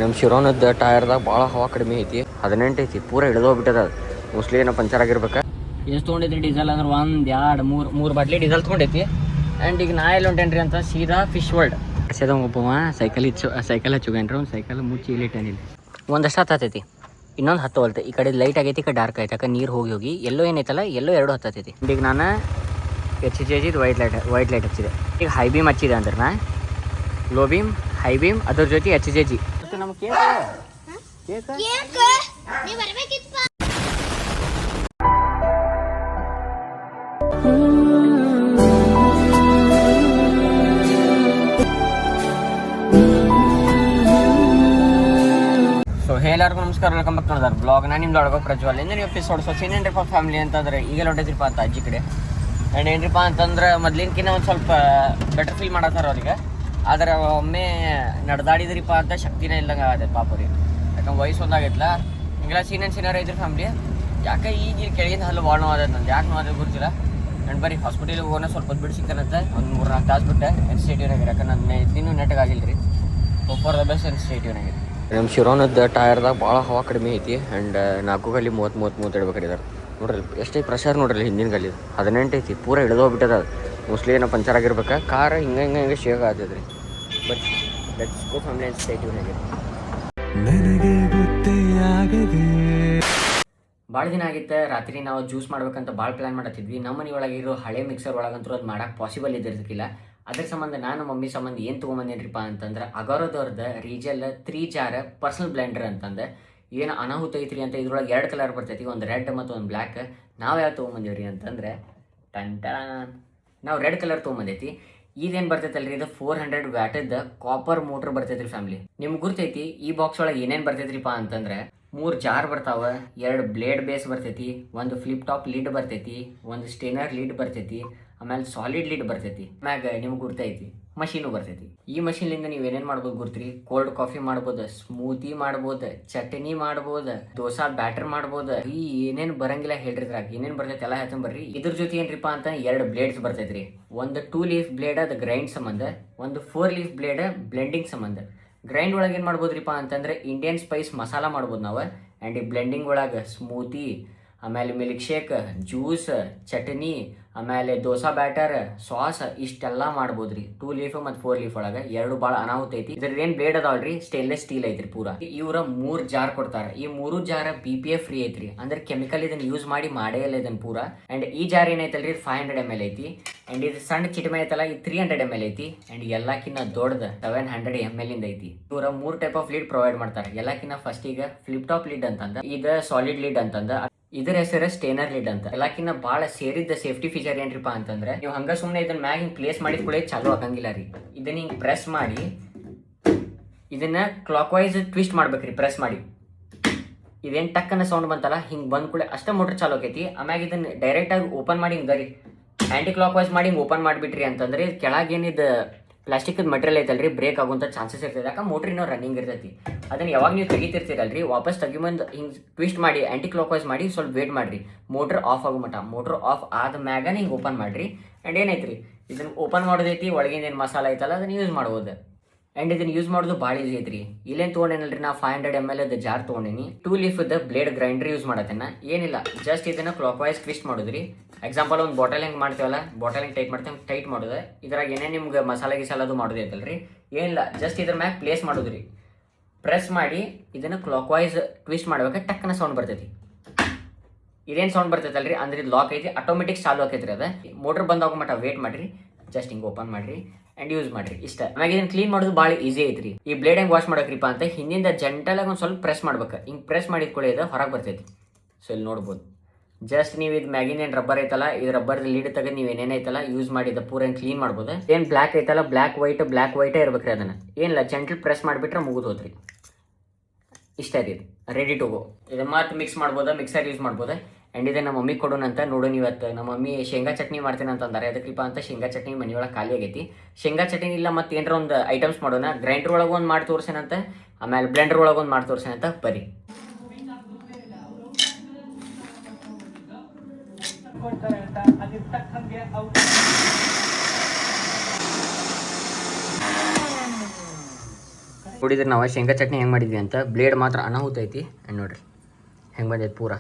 ನಮ್ಮ ಶಿರೋನದ ಟೈರ್ದಾಗ ಭಾಳ ಹವಾ ಕಡಿಮೆ ಐತಿ. 18 ಐತಿ, ಪೂರ ಹಿಡಿದೋಗ್ಬಿಟ್ಟದ. ಮೋಸ್ಟ್ಲಿ ಏನೋ ಪಂಚರ್ ಆಗಿರ್ಬೇಕು. ಎಷ್ಟು ತೊಗೊಂಡೈತಿ ಡೀಸೆಲ್ ಅಂದ್ರೆ 1 2 3 ಬಾಟ್ಲಿ ಡೀಸೆಲ್ ತೊಗೊಂಡೈತಿ. ಆ್ಯಂಡ್ ಈಗ ನಾ ಎಲ್ಲಿ ಹೊಂಟೇನ್ರಿ ಅಂತ ಸೀದಾ ಫಿಶ್ ವರ್ಲ್ಡ್. ಒಬ್ಬವ ಸೈಕಲ್ ಹಚ್ಚುಗೇನ್ರಿ. ಒಂದು ಸೈಕಲ್ ಮುಚ್ಚಿ ಇಲ್ಲಿಟ್ಟೇನಿಲ್ಲ. ಒಂದಷ್ಟು ಹತ್ತೈತಿ, ಇನ್ನೊಂದು ಹತ್ತುವಲ್ತೆ. ಈ ಕಡೆ ಲೈಟ್ ಆಗೈತಿ, ಈ ಕಡೆ ಡಾರ್ಕ್ ಐತೆ. ಯಾಕೆ ನೀರು ಹೋಗಿ ಎಲ್ಲೋ ಏನೈತಲ್ಲ, ಎಲ್ಲೋ 2 ಹತ್ತೈತಿ. ಈಗ ನಾನು HJG ವೈಟ್ ಲೈಟ್ ಹಚ್ಚಿದೆ. ಈಗ ಹೈ ಬೀಮ್ ಹಚ್ಚಿದೆ ಅಂದ್ರೆ ನಾ ಲೋ ಬೀಮ್, ಹೈ ಬೀಮ್, ಅದ್ರ ಜೊತೆ HJG. ನಮ್ಮ ಎಲ್ಲರಿಗೂ ನಮಸ್ಕಾರ, ವೆಲ್ಕಮ್ ಬ್ಯಾಕ್ ನೋಡಿದಾರೆ ಬ್ಲಾಗ್. ನಾನು ನಿಮ್ಮ ನೋಡ್ಬೇಕು ಪ್ರಜ್ವಲ್. ಇಂದಿನ ಎಪಿಸೋಡ್ ಏನೇನ್ರಿಪ್ಪ ಫ್ಯಾಮಿಲಿ ಅಂತಂದ್ರೆ ಈಗ ಹೊಂಟೈತ್ರಿಪ್ಪ ಅಂತ ಅಜ್ಜಿ ಕಡೆ. ಆ್ಯಂಡ್ ಏನ್ರಿಪ್ಪ ಅಂತಂದ್ರೆ ಮೊದ್ಲಿನಕಿನ್ನ ಒಂದು ಸ್ವಲ್ಪ ಬೆಟರ್ ಫೀಲ್ ಮಾಡತ್ತಾರ ಅವ್ರಿಗೆ. ಆದರೆ ಒಮ್ಮೆ ನಡೆದಾಡಿದ್ರಿಪ್ಪ ಅಂತ ಶಕ್ತಿನೇ ಇಲ್ದಂಗೆ ಆಗತ್ತೆ ಪಾಪ ರೀ. ಯಾಕಂದ್ರೆ ವಯಸ್ಸು ಒಂದಾಗೈತಲ್ಲ, ಹಿಂಗೆಲ್ಲ ಸೀನಿಯರ್ ಐತ್ರಿ ಫ್ಯಾಮಿಲಿ. ಯಾಕೆ ಈಗ ಕೆಳಗಿಂದ ಹಲ್ಲು ಭಾಳ ನೋವು ಅದ ನಂದು, ಯಾಕೆ ನೋವು ಅದ ಗೊತ್ತಿಲ್ಲ. ಆ್ಯಂಡ್ ಬರೀ ಹಾಸ್ಪಿಟಲಿಗೆ ಹೋಗೋಣ ಸ್ವಲ್ಪ ಹೊತ್ತು ಬಿಟ್ಟು ಸಿಗ್ತಾನಂತೆ. ಒಂದು 3-4 ತಾಸು ಬಿಟ್ಟೆ ಎನ್ಸ್ಟೇಟಿವ್ನಾಗ. ಯಾಕಂದ್ರೆ ನನ್ನ ಇನ್ನೂ ನೆಟ್ಟಗಾಗಿಲ್ಲ ರೀ. ಫಾರ್ ದ ಬೆಸ್ಟ್ ಎನ್ಸ್ಟೇಟಿವ್ನಾಗ. ನಮ್ಮ ಶಿರೋನದ ಟೈರ್ದಾಗ ಭಾಳ ಹವಾ ಕಡಿಮೆ ಐತಿ. ಆ್ಯಂಡ್ 4 ಗಲ್ಲಿ 30 ಇಡ್ಬೇಕಾರಿದ್ದಾರೆ ನೋಡ್ರಿ. ಎಷ್ಟೇ ಪ್ರೆಷರ್ ನೋಡ್ರಿ ಹಿಂದಿನ ಗಲ್ಲಿ. 18 ಐತಿ, ಪೂರ ಹಿಡಿದೋಗ್ಬಿಟ್ಟದ. ಮೋಸ್ಟ್ಲಿ ಏನೋ ಪಂಚರ್ ಆಗಿರ್ಬೇಕು. ಕಾರ್ ಹಿಂಗೆ ಶೇಕ್ ಆಗ್ತದೆ ರೀ. ಬಟ್ ಲೆಟ್ಸ್ ಗೋ ಫ್ಯಾಮಿಲಿ ಎನ್ಸ್ಟೇಟಿವ್ನಾಗ. ನನಗೆ ಗೊತ್ತೇ ಆಗದೆ ಭಾಳ ದಿನ ಆಗಿತ್ತು. ರಾತ್ರಿ ನಾವು ಜ್ಯೂಸ್ ಮಾಡ್ಬೇಕಂತ ಭಾಳ ಪ್ಲ್ಯಾನ್ ಮಾಡತ್ತಿದ್ವಿ. ನಮ್ಮ ಮನೆ ಒಳಗಿರೋ ಹಳೆ ಮಿಕ್ಸರ್ ಒಳಗಂತೂ ಅದು ಮಾಡೋಕೆ ಪಾಸಿಬಲ್ ಇದ್ದಿರ್ತಿಲ್ಲ. ಅದ್ರ ಸಂಬಂಧ ನಾನು ಮಮ್ಮಿ ಸಂಬಂಧ ಏನು ತೊಗೊಂಬಂದೇನ್ರಿಪ್ಪ ಅಂತಂದ್ರೆ ಅಗಾರೋದವ್ರದ್ದು ರೀಜಲ್ 3 ಜಾರ್ ಪರ್ಸನಲ್ ಬ್ಲೆಂಡರ್ ಅಂತಂದು. ಏನು ಅನಾಹುತ ಐತ್ರಿ ಅಂತ ಇದ್ರೊಳಗೆ 2 ಕಲರ್ ಬರ್ತೈತಿ, ಒಂದು ರೆಡ್ ಮತ್ತು ಒಂದು ಬ್ಲ್ಯಾಕ್. ನಾವು ಯಾವ ತೊಗೊಂಬಂದೇವ್ರಿ ಅಂತಂದ್ರೆ ನಾವು ರೆಡ್ ಕಲರ್ ತೊಗೊಂಬಂದೈತಿ. ಇದೇನು ಬರ್ತೈತಲ್ರಿ, ಇದು 400 ವ್ಯಾಟದ ಕಾಪರ್ ಮೋಟ್ರ್ ಬರ್ತೈತ್ರಿ ಫ್ಯಾಮಿಲಿ. ನಿಮ್ಗೆ ಗುರ್ತೈತಿ ಈ ಬಾಕ್ಸ್ ಒಳಗೆ ಏನೇನು ಬರ್ತೈತ್ರಿಪ್ಪ ಅಂತಂದ್ರೆ 3 ಜಾರ್ ಬರ್ತಾವ, 2 ಬ್ಲೇಡ್ ಬೇಸ್ ಬರ್ತೈತಿ, ಒಂದು ಫ್ಲಿಪ್ ಟಾಪ್ ಲಿಡ್ ಬರ್ತೈತಿ, ಒಂದು ಸ್ಟೇನರ್ ಲಿಡ್ ಬರ್ತೈತಿ, ಆಮೇಲೆ ಸಾಲಿಡ್ ಲಿಡ್ ಬರ್ತೈತಿ. ಮ್ಯಾಗ ನಿಮ್ಗೆ ಗುರ್ತೈತಿ ಮಷೀನು ಬರ್ತೈತಿ. ಈ ಮಷೀನ್ಲಿಂದ ನೀವು ಏನೇನು ಮಾಡ್ಬೋದು ಗುರ್ತ್ರಿ? ಕೋಲ್ಡ್ ಕಾಫಿ ಮಾಡ್ಬೋದು, ಸ್ಮೂತಿ ಮಾಡ್ಬೋದು, ಚಟ್ನಿ ಮಾಡ್ಬೋದು, ದೋಸಾ ಬ್ಯಾಟರ್ ಮಾಡ್ಬೋದು. ಈ ಏನೇನು ಬರಂಗಿಲ್ಲ ಹೇಳ್ರಿದ್ರಾಗ ಏನೇನು ಬರ್ತೈತಿ ಎಲ್ಲ ಹೇಳ್ತಾನೆ ಬರ್ರಿ. ಇದ್ರ ಜೊತೆ ಏನ್ರಿಪ್ಪ ಅಂತ 2 ಬ್ಲೇಡ್ಸ್ ಬರ್ತೈತ್ರಿ. ಒಂದು 2 ಲೀಫ್ ಬ್ಲೇಡ್ ಅದು ಗ್ರೈಂಡ್ ಸಂಬಂಧ, ಒಂದು 4 ಲೀಫ್ ಬ್ಲೇಡ್ ಬ್ಲೆಂಡಿಂಗ್ ಸಂಬಂಧ. ಗ್ರೈಂಡ್ ಒಳಗೆ ಏನು ಮಾಡ್ಬೋದ್ರಿಪ್ಪ ಅಂತಂದ್ರೆ ಇಂಡಿಯನ್ ಸ್ಪೈಸ್ ಮಸಾಲ ಮಾಡ್ಬೋದು ನಾವು. ಆ್ಯಂಡ್ ಈ ಬ್ಲೆಂಡಿಂಗ್ ಒಳಗೆ ಸ್ಮೂತಿ, ಆಮೇಲೆ ಮಿಲ್ಕ್ ಶೇಕ್, ಜ್ಯೂಸ್, ಚಟ್ನಿ, ಆಮೇಲೆ ದೋಸಾ ಬ್ಯಾಟರ್, ಸಾಸ್ ಇಷ್ಟೆಲ್ಲ ಮಾಡ್ಬೋದ್ರಿ. 2 ಲೀಫ್ ಮತ್ತು 4 ಲೀಫ್ ಒಳಗೆ 2 ಭಾಳ ಅನಾಹುತ ಐತಿ. ಇದ್ರ ಏನು ಬ್ಲೇಡ್ ಅದಾವಲ್ರಿ ಸ್ಟೇನ್ಲೆಸ್ ಸ್ಟೀಲ್ ಐತ್ರಿ ಪೂರಾ. ಇವ್ರ 3 ಜಾರ್ ಕೊಡ್ತಾರೆ. ಈ 3 ಜಾರ್ BPA ಫ್ರೀ ಐತ್ರಿ. ಅಂದ್ರೆ ಕೆಮಿಕಲ್ ಇದನ್ನ ಯೂಸ್ ಮಾಡೇ ಇಲ್ಲ ಇದನ್ನ ಪೂರಾ. ಅಂಡ್ ಈ ಜಾರ್ ಏನೈತಲ್ರಿ 500 ml ಐತಿ. ಅಂಡ್ ಇದು ಸಣ್ಣ ಚಿಟಮೆ ಐತಲ್ಲ ಇದು 300 ml ಐತಿ. ಅಂಡ್ ಎಲ್ಲಕ್ಕಿನ್ನ ದೊಡ್ಡದ 700 ml ಇಂದ ಐತಿ. ಇವ್ರ 3 ಟೈಪ್ ಆಫ್ ಲೀಡ್ ಪ್ರೊವೈಡ್ ಮಾಡ್ತಾರೆ. ಎಲ್ಲಕ್ಕಿನ್ನ ಫಸ್ಟ್ ಈಗ ಫ್ಲಿಪ್ ಟಾಪ್ ಲೀಡ್ ಅಂತಂದ, ಇದು ಸಾಲಿಡ್ ಲೀಡ್ ಅಂತಂದ, ಇದರ ಹೆಸರು ಸ್ಟೇನರ್ ಲಿಡ್ ಅಂತ. ಎಲ್ಲಕ್ಕಿನ್ನ ಭಾಳ ಸೇರಿದ್ದ ಸೇಫ್ಟಿ ಫೀಚರ್ ಏನ್ರಿಪ್ಪ ಅಂತಂದ್ರೆ ನೀವು ಹಂಗ ಸುಮ್ಮನೆ ಇದನ್ನ ಮ್ಯಾಗ ಹಿಂಗೆ ಪ್ಲೇಸ್ ಮಾಡಿದ ಕೂಡ ಚಾಲೂ ಆಗಂಗಿಲ್ಲ ರೀ. ಇದನ್ನ ಹಿಂಗೆ ಪ್ರೆಸ್ ಮಾಡಿ ಇದನ್ನ ಕ್ಲಾಕ್ ವೈಸ್ ಟ್ವಿಸ್ಟ್ ಮಾಡ್ಬೇಕ್ರಿ. ಪ್ರೆಸ್ ಮಾಡಿ ಇದೇನು ಟಕ್ ಅನ್ನೋ ಸೌಂಡ್ ಬಂತಲ್ಲ, ಹಿಂಗೆ ಬಂದ್ ಕೂಡ ಅಷ್ಟೇ ಮೋಟರ್ ಚಾಲೂ ಆಕೈತಿ. ಆಮ್ಯಾಗ ಇದನ್ನ ಡೈರೆಕ್ಟ್ ಆಗಿ ಓಪನ್ ಮಾಡಿ ಹಿಂಗೆ ರೀ ಆ್ಯಂಟಿ ಕ್ಲಾಕ್ ವೈಸ್ ಮಾಡಿ ಹಿಂಗೆ ಓಪನ್ ಮಾಡಿಬಿಟ್ರಿ ಅಂತಂದ್ರೆ ಕೆಳಗೇನಿದು ಪ್ಲಾಸ್ಟಿಕ್ ಮಟೀರಿಯಲ್ ಐತಲ್ರಿ ಬ್ರೇಕ್ ಆಗುವಂಥ ಚಾನ್ಸಸ್ ಇರ್ತದೆ. ಯಾಕೆ ಮೋಟ್ರ್ ಇನ್ನೂ ರನ್ನಿಂಗ್ ಇರ್ತೈತಿ. ಅದನ್ನ ಯಾವಾಗ ನೀವು ತೆಗಿತಿರ್ತೀರಲ್ರಿ ವಾಪಸ್ ತೆಗಿಬಂದು ಹಿಂಗೆ ಟ್ವಿಸ್ಟ್ ಮಾಡಿ ಆ್ಯಂಟಿ ಕ್ಲಾಕ್ ವೈಸ್ ಮಾಡಿ ಸ್ವಲ್ಪ ವೇಟ್ ಮಾಡಿರಿ ಮೋಟ್ರ್ ಆಫ್ ಆಗೋ ಮಟ್ಟ. ಮೋಟ್ರ್ ಆಫ್ ಆದ ಮ್ಯಾಗ ಹಿಂಗೆ ಓಪನ್ ಮಾಡಿರಿ. ಆ್ಯಂಡ್ ಏನೈತ್ರಿ ಇದನ್ನು ಓಪನ್ ಮಾಡೋದೈತಿ, ಒಳಗಿಂದ ಏನು ಮಸಾಲ ಐತಲ್ಲ ಅದನ್ನು ಯೂಸ್ ಮಾಡ್ಬೋದು. ಆ್ಯಂಡ್ ಇದನ್ನು ಯೂಸ್ ಮಾಡೋದು ಭಾಳ ಈಸಿ ಐತ್ರಿ. ಇಲ್ಲೇನು ತೊಗೊಂಡೇನಲ್ರಿ ನಾ 500 ml ಜಾರ್ ತೊಗೊಂಡೇನಿ. 2 ಲೀಫ್ದ ಬ್ಲೇಡ್ ಗ್ರೈಂಡರ್ ಯೂಸ್ ಮಾಡತ್ತೇನ. ಏನಿಲ್ಲ ಜಸ್ಟ್ ಇದನ್ನು ಕ್ಲಾಕ್ ವೈಸ್ ಟ್ವಿಸ್ಟ್ ಮಾಡೋದ್ರಿ. ಎಕ್ಸಾಂಪಲ್ ಒಂದು ಬಾಟಲ್ ಹೆಂಗೆ ಮಾಡ್ತೀವಲ್ಲ, ಬಾಟಲ್ ಹೆಂಗೆ ಟೈಟ್ ಮಾಡ್ತೀವಿ ಟೈಟ್ ಮಾಡೋದು. ಇದ್ರಾಗ ಏನೇ ನಿಮ್ಗೆ ಮಸಾಲೆ ಗಿಸಾಲ ಅದು ಮಾಡೋದು ಐತಲ್ರಿ, ಏನಿಲ್ಲ ಜಸ್ಟ್ ಇದ್ರ ಮ್ಯಾಗ ಪ್ಲೇಸ್ ಮಾಡೋದ್ರಿ. ಪ್ರೆಸ್ ಮಾಡಿ ಇದನ್ನು ಕ್ಲಾಕ್ ವೈಸ್ ಟ್ವಿಸ್ಟ್ ಮಾಡ್ಬೇಕು. ಟಕ್ಕನ ಸೌಂಡ್ ಬರ್ತೈತಿ. ಇದೇನು ಸೌಂಡ್ ಬರ್ತೈತಲ್ರಿ ಅಂದ್ರೆ ಇದು ಲಾಕ್ ಐತಿ, ಆಟೋಮೆಟಿಕ್ ಚಾಲು ಆಕೈತ್ರಿ. ಅದು ಮೋಟ್ರ್ ಬಂದಾಗ ಮಟ್ಟ ವೇಟ್ ಮಾಡಿರಿ, ಜಸ್ಟ್ ಹಿಂಗೆ ಓಪನ್ ಮಾಡಿರಿ ಆ್ಯಂಡ್ ಯೂಸ್ ಮಾಡಿರಿ ಇಷ್ಟ. ಆಮೇಲೆ ಇದನ್ನು ಕ್ಲೀನ್ ಮಾಡೋದು ಭಾಳ ಈಸಿ ಐತ್ರಿ. ಈ ಬ್ಲೇಡ್ ಹೆಂಗೆ ವಾಶ್ ಮಾಡೋಕ್ರಿಪ್ಪ ಅಂತ ಹಿಂದಿಂದ ಜಂಟಲಾಗಿ ಒಂದು ಸ್ವಲ್ಪ ಪ್ರೆಸ್ ಮಾಡ್ಬೇಕು. ಹಿಂಗೆ ಪ್ರೆಸ್ ಮಾಡಿದ ಕೂಡ ಇದು ಹೊರಗೆ ಬರ್ತೈತಿ. ಸೊ ಇಲ್ಲಿ ನೋಡ್ಬೋದು ಜಸ್ಟ್ ನೀವು ಇದು ಮ್ಯಾಗಿನ ಏನು ರಬ್ಬರ್ ಐತಲ್ಲ, ಇದು ರಬ್ಬರ್ ಲೀಡ್ ತೆಗೆದು ನೀವು ಏನೇನೈತಲ್ಲ ಯೂಸ್ ಮಾಡಿದ ಪೂರ ಏನು ಕ್ಲೀನ್ ಮಾಡ್ಬೋದು. ಏನು ಬ್ಲ್ಯಾಕ್ ಐತಲ್ಲ ಬ್ಲ್ಯಾಕ್ ವೈಟೇ ಇರ್ಬೇಕ್ರಿ. ಅದನ್ನು ಏನಿಲ್ಲ ಜಂಟಲ್ ಪ್ರೆಸ್ ಮಾಡಿಬಿಟ್ರೆ ಮುಗಿದು ಹೋದ್ರಿ. ಇಷ್ಟ ಐತಿ ಇದು ರೆಡಿ ಟು ಗೋ. ಇದು ಮತ್ತೆ ಮಿಕ್ಸ್ ಮಾಡ್ಬೋದು, ಮಿಕ್ಸರ್ ಯೂಸ್ ಮಾಡ್ಬೋದು. ಆ್ಯಂಡ್ ಇದೆ ನಮ್ಮ ಮಮ್ಮಿ ಕೊಡೋಣಂತ ನೋಡೋಣ. ಇವತ್ತು ನಮ್ಮ ಮಮ್ಮಿ ಶೇಂಗಾ ಚಟ್ನಿ ಮಾಡ್ತೇನೆ ಅಂತಂದಾರೆ. ಅದಕ್ಕಿಪ್ಪ ಅಂತ ಶೇಂಗಾ ಚಟ್ನಿ ಮನೆಯೊಳಗೆ ಖಾಲಿ ಆಗೈತಿ. ಶೇಂಗಾ ಚಟ್ನಿ ಇಲ್ಲ ಮತ್ತು ಏನಾರ ಒಂದು ಐಟಮ್ಸ್ ಮಾಡೋಣ. ಗ್ರೈಂಡರ್ ಒಳಗೆ ಒಂದು ಮಾಡಿ ತೋರ್ಸೇನಂತ, ಆಮೇಲೆ ಬ್ಲೆಂಡರ್ ಒಳಗೆ ಒಂದು ಮಾಡಿ ತೋರ್ಸೇನಂತ ಬರೀ. ನೋಡಿದ್ರೆ ನಾವು ಶೇಂಗಾ ಚಟ್ನಿ ಹೆಂಗೆ ಮಾಡಿದ್ವಿ ಅಂತ. ಬ್ಲೇಡ್ ಮಾತ್ರ ಅನಾಹುತ ಐತಿ. ಆ್ಯಂಡ್ ನೋಡಿರಿ ಹೆಂಗೆ ಬಂದೈತೆ ಪೂರ.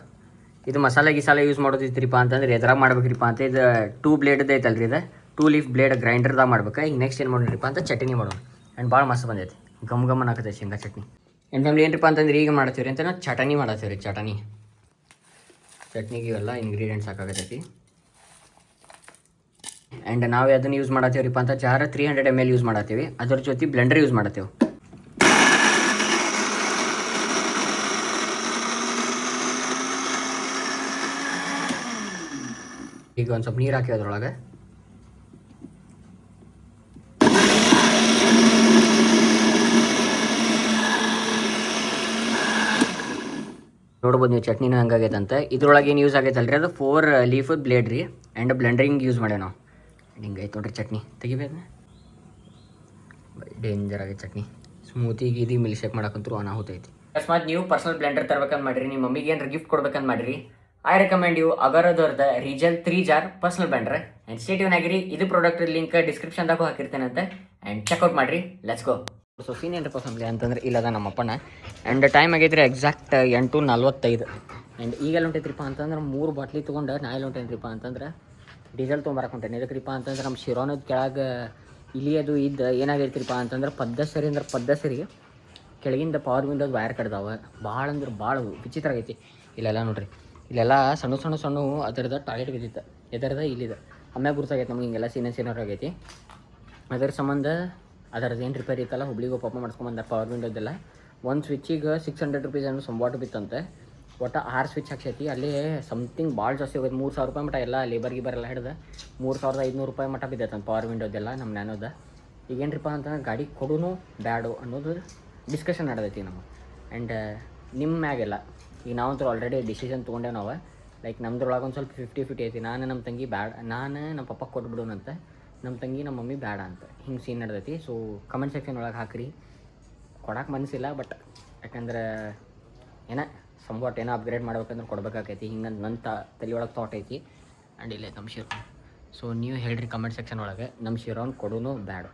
ಇದು ಮಸಾಲೆ ಗಿಸಾಲೆ ಯೂಸ್ ಮಾಡೋದಿತ್ರಿಪ್ಪ ಅಂತಂದ್ರೆ ಎದ್ರಾಗ ಮಾಡ್ಬೇಕ್ರಿಪ್ಪ ಅಂತ. ಇದು 2 ಬ್ಲೇಡ್ದು ಐತಲ್ರಿ ಇದು 2 ಲೀಫ್ ಬ್ಲೇಡ್ ಗ್ರೈಂಡರ್ದಾಗ ಮಾಡ್ಬೇಕು. ಈಗ ನೆಕ್ಸ್ಟ್ ಏನು ಮಾಡೋಣ್ರಿಪ್ಪ ಅಂತ ಚಟ್ನಿ ಮಾಡೋಣ. ಆ್ಯಂಡ್ ಭಾಳ ಮಸ್ತ್ ಬಂದೈತಿ, ಗಮ್ ಹಾಕತ್ತೆ ಶೇಂಗಾ ಚಟ್ನಿ. ಏನು ಫ್ಯಾಮಿಲಿ ಏನ್ರಿಪ್ಪ ಅಂತಂದ್ರೆ ಈಗ ಮಾಡತ್ತೀವ್ರಿ ಅಂತ ನಾವು ಚಟನಿ ಮಾಡತ್ತೀವ್ರಿ. ಚಟ್ನಿಗೆ ಇವೆಲ್ಲ ಇಂಗ್ರೀಡಿಯೆಂಟ್ಸ್ ಹಾಕಾಗತ್ತೈತಿ. ಆ್ಯಂಡ್ ನಾವು ಅದನ್ನು ಯೂಸ್ ಮಾಡತ್ತೀವ್ರಿಪ್ಪ ಅಂತ ಜಾರ 300 ml ಯೂಸ್ ಮಾಡತ್ತೀವಿ. ಅದ್ರ ಜೊತೆ ಬ್ಲೆಂಡರ್ ಯೂಸ್ ಮಾಡತ್ತೇವೆ. ಈಗ ಒಂದು ಸ್ವಲ್ಪ ನೀರು ಹಾಕಿ ಅದ್ರೊಳಗೆ ನೋಡ್ಬೋದು ನೀವು ಚಟ್ನಿನ ಹಂಗಾಗೈತೆ ಅಂತ. ಇದ್ರೊಳಗೆ ಏನು ಯೂಸ್ ಆಗೈತೆ ಅಲ್ರಿ ಅದು 4 ಲೀಫ್ ಬ್ಲೇಡ್ ರೀ. ಆ್ಯಂಡ್ ಬ್ಲೆಂಡರಿಂಗ್ ಯೂಸ್ ಮಾಡ್ಯಾವ ನಾವು. ಹಿಂಗೆ ಐತೆ ನೋಡ್ರಿ ಚಟ್ನಿ. ತೆಗಿಬೇಕು, ಡೇಂಜರ್ ಆಗೈತೆ ಚಟ್ನಿ. ಸ್ಮೂತಿಗೆ ಇದು ಮಿಲ್ಕ್ ಶೇಕ್ ಮಾಡಕ್ಕಂತೂ ಅನಾಹುತ ಐತಿ. ಅಕಸ್ಮಾತ್ ನೀವು ಪರ್ಸನಲ್ ಬ್ಲೆಂಡರ್ ತರ್ಬೇಕಂತ ಮಾಡಿರಿ, ನಿಮ್ಮ ಮಮ್ಮಿಗೆ ಏನಾರ ಗಿಫ್ಟ್ ಕೊಡ್ಬೇಕಂತ ಮಾಡಿರಿ, ಐ ರೆಕಮೆಂಡ್ ಯು ಅಗರದವ್ರದ ರೀಜಲ್ 3 jar personal blender. And stay tune ಆಗಿರಿ. ಇದು ಪ್ರಾಡಕ್ಟ್ ಲಿಂಕ್ ಡಿಸ್ಕ್ರಿಪ್ಷನ್ದಾಗೂ ಹಾಕಿರ್ತೇನಂತೆ. ಆ್ಯಂಡ್ ಚೆಕ್ಔಟ್ ಮಾಡಿರಿ. Let's go. ಸೊ ಸೀನ್ ಏನಪ್ಪ ಫ್ಯಾಮಿಲಿ ಅಂತಂದ್ರೆ ಇಲ್ಲದ ನಮ್ಮ ಅಪ್ಪನ. ಆ್ಯಂಡ್ ಟೈಮ್ ಆಗೈತ್ರಿ ಎಕ್ಸಾಕ್ಟ್ 8:45. ಆ್ಯಂಡ್ ಈಗೆಲ್ಲ ಹೊಂಟೈತ್ರಿಪ್ಪ ಅಂತಂದ್ರೆ 3 ಬಾಟ್ಲಿ ತೊಗೊಂಡು ನಾ ಎಲ್ಲ ಹೊಂಟೇನ್ರಿಪ್ಪ ಅಂತಂದ್ರೆ ಡೀಸೆಲ್ ತೊಗೊಂಬರಕ್ಕೆ ಹೊಂಟೇನೆ. ಇದಕ್ರಿಪ್ಪ ಅಂತಂದ್ರೆ ನಮ್ಮ ಶಿರೋನದ ಕೆಳಗೆ ಇಲ್ಲಿ ಅದು ಇದ್ದು ಏನಾಗೈತ್ರಿಪ್ಪ ಅಂತಂದ್ರೆ ಪದ್ದಸರಿ ಕೆಳಗಿಂದ ಪವರ್ ವಿಂಡೋದು ವೈರ್ ಕಡ್ದಾವ. ಭಾಳ ಅಂದ್ರೆ ಭಾಳ ವಿಚಿತ್ರ ಆಗೈತಿ. ಇಲ್ಲೆಲ್ಲ ನೋಡ್ರಿ, ಇಲ್ಲೆಲ್ಲ ಸಣ್ಣ ಅದರದ ಟಾಯ್ಲೆಟ್ ಬಿದ್ದಿತ್ತು. ಎದರದ ಇಲ್ಲಿದೆ ಆಮ್ಯಾಗ ಗುರ್ತಾಗೈತೆ ನಮ್ಗೆ. ಹಿಂಗೆಲ್ಲ ಸೀನಿಯರ್ ಆಗೈತಿ. ಅದರ ಸಂಬಂಧ ಅದರದ್ದು ಏನು ರಿಪೇರಿ ಇತ್ತಲ್ಲ ಹುಬ್ಳಿಗೆ ಪಾಪ ಮಾಡಿಸ್ಕೊಂಬಂದ ಪವರ್ ವಿಂಡೋದೆಲ್ಲ. ಒಂದು ಸ್ವಿಚ್ಚಿಗೆ 600 ರೂಪೀಸ್ ಏನು ಸಂಬಾಟು ಬಿತ್ತಂತೆ. ಒಟ್ಟು 6 ಸ್ವಿಚ್ ಹಾಕ್ಸೈತಿ. ಅಲ್ಲಿ ಸಮಥಿಂಗ್ ಭಾಳ ಜಾಸ್ತಿ ಹೋಗೋದು. 3000 ರೂಪಾಯಿ ಮಟ್ಟ ಎಲ್ಲ ಲೇಬರ್ ಹಿಡ್ದು 3500 ರೂಪಾಯಿ ಮಟ್ಟ ಬಿದ್ದೈತಂತ ಪವರ್ ವಿಂಡೋದೆಲ್ಲ ನಮ್ಮ ನ್ಯಾನೋದ. ಈಗೇನ್ರಿಪ್ಪ ಅಂತಂದ್ರೆ ಗಾಡಿ ಕೊಡೋನು ಬ್ಯಾಡು ಅನ್ನೋದು ಡಿಸ್ಕಷನ್ ನಡೆದೈತಿ ನಮಗೆ. ಆ್ಯಂಡ್ ನಿಮ್ಮ ಮ್ಯಾಗೆಲ್ಲ ಈಗ ನಾವಂತೂ ಆಲ್ರೆಡಿ ಡಿಸಿಷನ್ ತೊಗೊಂಡೇವೆ ನಾವು. ಲೈಕ್ ನಮ್ದ್ರೊಳಗೆ ಒಂದು ಸ್ವಲ್ಪ 50-50 ಐತಿ. ನಾನು ನಮ್ಮ ತಂಗಿ ಬ್ಯಾಡ, ನಾನು ನಮ್ಮ ಪಪ್ಪ ಕೊಟ್ಬಿಡೋಣಂತ, ನಮ್ಮ ತಂಗಿ ನಮ್ಮ ಮಮ್ಮಿ ಬೇಡ ಅಂತ. ಹಿಂಗೆ ಸೀನ್ ನಡೆದೈತಿ. ಸೊ ಕಮೆಂಟ್ ಸೆಕ್ಷನ್ ಒಳಗೆ ಹಾಕಿರಿ. ಕೊಡಕ್ಕೆ ಮನಸ್ಸಿಲ್ಲ, ಬಟ್ ಯಾಕಂದ್ರೆ ಏನೋ ಅಪ್ಗ್ರೇಡ್ ಮಾಡ್ಬೇಕಂದ್ರೆ ಕೊಡ್ಬೇಕಾಗೈತಿ. ಹಿಂಗೆ ನನ್ನ ತಲೆ ಒಳಗೆ ಥಾಟ್ ಐತಿ. ಆ್ಯಂಡ್ ಇಲ್ಲೇ ನಮ್ಮ ಶಿರೋನ್. ಸೊ ನೀವು ಹೇಳ್ರಿ ಕಮೆಂಟ್ ಸೆಕ್ಷನ್ ಒಳಗೆ ನಮ್ಮ ಶಿರೋನ್ ಕೊಡೋನು ಬ್ಯಾಡ.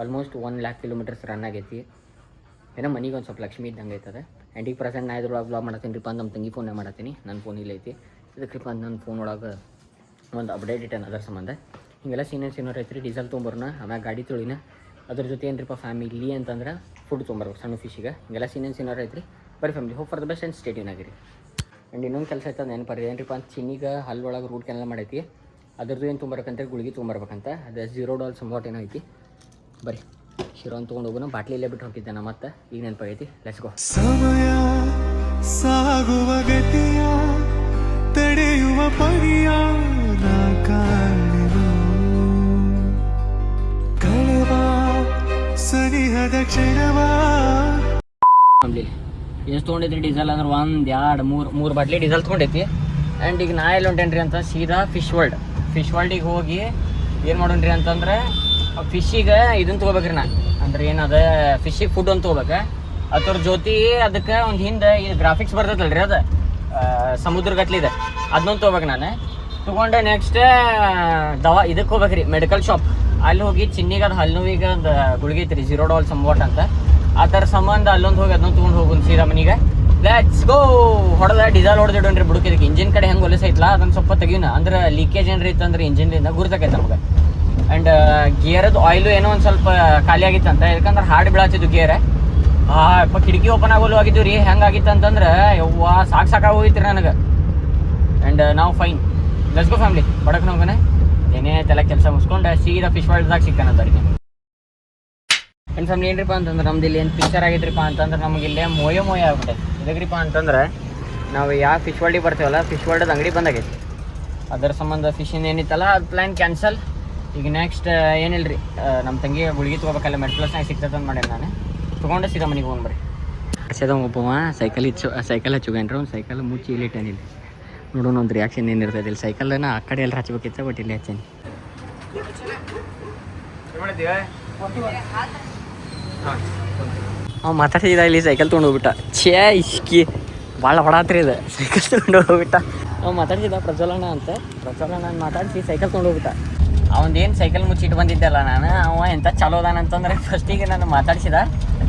ಆಲ್ಮೋಸ್ಟ್ 1 lakh ಕಿಲೋಮೀಟರ್ಸ್ ರನ್ ಆಗೈತಿ. ಏನೋ ಮನೆಗೆ ಒಂದು ಸ್ವಲ್ಪ ಲಕ್ಷ್ಮಿ ಇದ್ದಂಗೆ ಐತದೆ. ಆ್ಯಂಡ್ ಈಗ ಪ್ರೆಸೆಂಟ್ ನಾ ಇದ್ರೊಳಗೆ ಬ್ಲಾಗ್ ಮಾಡತ್ತೀನಿ ರೀಪ್ಪ ಅಂತ ನಮ್ಮ ತಂಗಿ ಫೋನೇ ಮಾಡತ್ತೀನಿ. ನನ್ನ ಫೋನ್ ಇಲ್ಲ ಐತಿ. ಇದಕ್ಕಿಪ್ಪ ಅಂತ ನನ್ನ ಫೋನ್ ಒಳಗೆ ಒಂದು ಅಪ್ಡೇಟ್ ಇಟ್ಟೇನೆ ಅದರ ಸಂಬಂಧ. ಹಿಂಗೆಲ್ಲ ಸೀನಿಯರ್ ಐತ್ರಿ. ಡೀಸೆಲ್ ತೊಗೊಂಬರೋಣ, ಆಮ್ಯಾಗ ಗಾಡಿ ತೊಳಿನ. ಅದ್ರ ಜೊತೆ ಏನ್ರಿಪ್ಪ ಫ್ಯಾಮಿಲಿ ಅಂತಂದ್ರೆ ಫುಡ್ ತೊಗೊಂಬರ್ಬೇಕು ಸಣ್ಣ ಫಿಶಿಗೆ. ಹಿಂಗೆಲ್ಲ ಸೀನಿಯರ್ ಐತ್ರಿ. ಬರೀ family hope for the best and stay tune ಆಗಿರಿ. ಆ್ಯಂಡ್ ಇನ್ನೊಂದು ಕೆಲಸ ಐತೆ ನೆನಪರಿ ಏನ್ರಿಪ್ಪ ಅಂತ ಚಿನ್ನಿಗೆ ಹಲ್ಲೊಳಗೆ ರೂಟ್ ಕ್ಯಾನಲ್ ಮಾಡೈತಿ. ಅದ್ರದ್ದು ಏನು ತೊಗೊಂಬರ್ಬೇಕಂತ ಗುಳಿಗೆ ತೊಗೊಂಬರ್ಬೇಕಂತ. ಅದು $0 ಸಂಬಾಟ್ ಏನೋ ಐತಿ. ಬರೀ ಶಿರೋನ್ ತೊಗೊಂಡು ಹೋಗೋಣ. ಬಾಟ್ಲಿಲ್ಲೇ ಬಿಟ್ಟು ಹೋಗಿದ್ದೆ ನಾ ಮತ್ತೆ. ಈಗ ನೆನಪಾಗೈತಿ. Let's go. ಸಮಯ ಸಾಗುವ ಗತಿಯ ತಡೆಯುವ ಪರಿಯ ಕಳೆವ ಸನಿಹದ ಕ್ಷಣವ. ಫ್ಯಾಮಿಲಿ ಎಷ್ಟು ತೊಗೊಂಡಿದ್ರಿ ಡೀಸೆಲ್ ಅಂದ್ರೆ 1 2 3 ಬಾಟ್ಲಿ ಡೀಸೆಲ್ ತೊಗೊಂಡೈತಿ. ಆ್ಯಂಡ್ ಈಗ ನಾ ಎಲ್ಲಿ ಹೊಂಟೇನ್ರಿ ಅಂತ ಸೀದಾ ಫಿಶ್ ವರ್ಲ್ಡಿಗೆ ಹೋಗಿ ಏನು ಮಾಡೋಣ್ರಿ ಅಂತಂದ್ರೆ ಫಿಶ್ಶಿಗೆ ಇದನ್ನು ತೊಗೋಬೇಕ್ರಿ. ನಾ ಅಂದ್ರೆ ಏನದ ಫಿಶ್ಶಿಗೆ ಫುಡ್ ಅಂತ ತೊಗೋಬೇಕು. ಅದ್ರ ಜೊತೆ ಅದಕ್ಕೆ ಒಂದು ಹಿಂದೆ ಇದು ಗ್ರಾಫಿಕ್ಸ್ ಬರ್ತೈತಲ್ರಿ, ಅದು ಸಮುದ್ರ ಗತ್ಲಿದೆ, ಅದನ್ನೊಂದು ತೊಗೋಬೇಕು. ನಾನು ತೊಗೊಂಡೆ ನೆಕ್ಸ್ಟ್ ಇದಕ್ಕೆ ಹೋಗ್ಬೇಕ್ರಿ ಮೆಡಿಕಲ್ ಶಾಪ್. ಅಲ್ಲಿ ಹೋಗಿ ಚಿನ್ನಿಗೆ ಅದು ಹಲ್ಲು ನೋವಿಗೆ ಒಂದು ಗುಳಿಗೆ ಐತ್ರಿ $0 ಸಂಬಾಟ್ ಅಂತ. ಆ ಥರ ಸಂಬಂಧ ಅಲ್ಲೊಂದು ಹೋಗಿ ಅದನ್ನೊಂದು ತೊಗೊಂಡು ಹೋಗೋದು ಸೀದಾ ಮನೆಗೆ. Let's go. ಡೀಸೆಲ್ ಹೊಡೆದಿಡೋಣ್ರಿ ಬುಡಕಿದಕ್ಕೆ. ಇಂಜಿನ್ ಕಡೆ ಹೆಂಗೆ ಹೊಲಸೈತ್ಲ ಅದನ್ನು ಸ್ವಲ್ಪ ತೆಗಿಯೋಣ. ಅಂದ್ರೆ ಲೀಕೇಜ್ ಏನ್ರಿ ಇತ್ತಂದ್ರೆ ಇಂಜಿನ್ಲಿಂದ ಗುರ್ತಕೈತೆ ನಮಗೆ. ಆ್ಯಂಡ್ ಗೇರದು ಆಯಿಲು ಏನೋ ಒಂದು ಸ್ವಲ್ಪ ಖಾಲಿ ಆಗಿತ್ತಂತ. ಯಾಕಂದ್ರೆ ಹಾಡು ಬೀಳಾತಿದ್ದು ಗೇರ್. ಕಿಟಕಿ ಓಪನ್ ಆಗೋಲು ಆಗಿದ್ದು ರೀ. ಹೆಂಗಾಗಿತ್ತು ಅಂತಂದ್ರೆ ಯವ್ವ ಸಾಕಾಗಿ ಹೋಗಿತ್ತು ರೀ ನನಗೆ. ಆ್ಯಂಡ್ ನಾವು ಫೈನ್. Let's go family. ಬಡಕ್ಕೆ ಹೋಗೋಣ. ಏನೇ ತಲೆ ಕೆಲಸ ಮುಗಿಸ್ಕೊಂಡು ಸೀದಾ ಫಿಶ್ ವರ್ಲ್ಡ್ದಾಗ ಸಿಕ್ಕಾನಂತ ರೀ ನಿಮಗೆ. ಆ್ಯಂಡ್ ಫ್ಯಾಮಿಲಿ ಏನ್ರಿಪ್ಪ ಅಂತಂದ್ರೆ ನಮ್ದು ಇಲ್ಲಿ ಏನು ಪಿಕ್ಚರ್ ಆಗೈತ್ರಿಪ್ಪ ಅಂತಂದ್ರೆ ನಮಗೆ ಇಲ್ಲೇ ಮೋಯ ಆಗ್ಬಿಟ್ಟೆ. ಇದಕ್ರಿಪ್ಪ ಅಂತಂದ್ರೆ ನಾವು ಯಾವ ಫಿಶ್ ವರ್ಲ್ಡಿಗೆ ಬರ್ತೀವಲ್ಲ, ಫಿಶ್ ವರ್ಲ್ಡ್ ಅಂಗಡಿ ಬಂದಾಗೈತಿ. ಅದರ ಸಂಬಂಧ ಫಿಶಿಂದ ಏನಿತ್ತಲ್ಲ ಅದು ಪ್ಲ್ಯಾನ್ ಕ್ಯಾನ್ಸಲ್. ಈಗ ನೆಕ್ಸ್ಟ್ ಏನಿಲ್ಲ ರೀ, ನಮ್ಮ ತಂಗಿ ಗುಳಿಗೆ ತೊಗೋಬೇಕಲ್ಲ ಮೆಡ್ಪ್ಲಸ್ನಾಗ ಸಿಗ್ತದೆ ಅಂತ ಮಾಡೇನಿ. ನಾನು ತೊಗೊಂಡೆ ಸೀದಾ ಮನೆಗೆ ಹೋಗಿ ಬರ್ರಿ. ಹರ್ಷದ ಒಬ್ಬವ ಸೈಕಲ್ ಹಚ್ಚುಗೇನ್ರಿ. ಒಂದು ಸೈಕಲ್ ಮುಚ್ಚಿ ಇಲ್ಲಿ ಇಟ್ಟೇನಿಲ್ಲ. ನೋಡೋಣ ಒಂದು ರಿಯಾಕ್ಷನ್ ಏನಿರ್ತದೆ ಇಲ್ಲಿ. ಸೈಕಲ್ನ ಆ ಕಡೆ ಎಲ್ಲ ಹಚ್ಬೇಕಿತ್ತು, ಬಟ್ ಇಲ್ಲಿ ಹಚ್ಚೇನಿ. ಮಾತಾಡ್ತಿದ್ದ ಇಲ್ಲಿ ಸೈಕಲ್ ತೊಗೊಂಡು ಹೋಗ್ಬಿಟ್ಟ. ಛೇ ಇಷ್ಕಿ ಭಾಳ ಹೊಡಾತ್ರಿ ಇದು. ಸೈಕಲ್ ತೊಗೊಂಡು ಹೋಗ್ಬಿಟ್ಟ. ಅವ ಮಾತಾಡ್ತಿದ್ದ ಪ್ರಜ್ವಲಣ್ಣ ಅಂತ ಪ್ರಜ್ವಲಣ್ಣ ಮಾತಾಡಿಸಿ ಸೈಕಲ್ ತೊಗೊಂಡು ಹೋಗ್ಬಿಟ್ಟ. ಅವನದೇನು ಸೈಕಲ್ ಮುಚ್ಚಿಟ್ಟು ಬಂದಿದ್ದಲ್ಲ ನಾನು, ಅವ ಎಂತ ಚಲೋ ಅದಾನ ಅಂತಂದ್ರೆ ಫಸ್ಟಿಗೆ ನಾನು ಮಾತಾಡ್ಸಿದ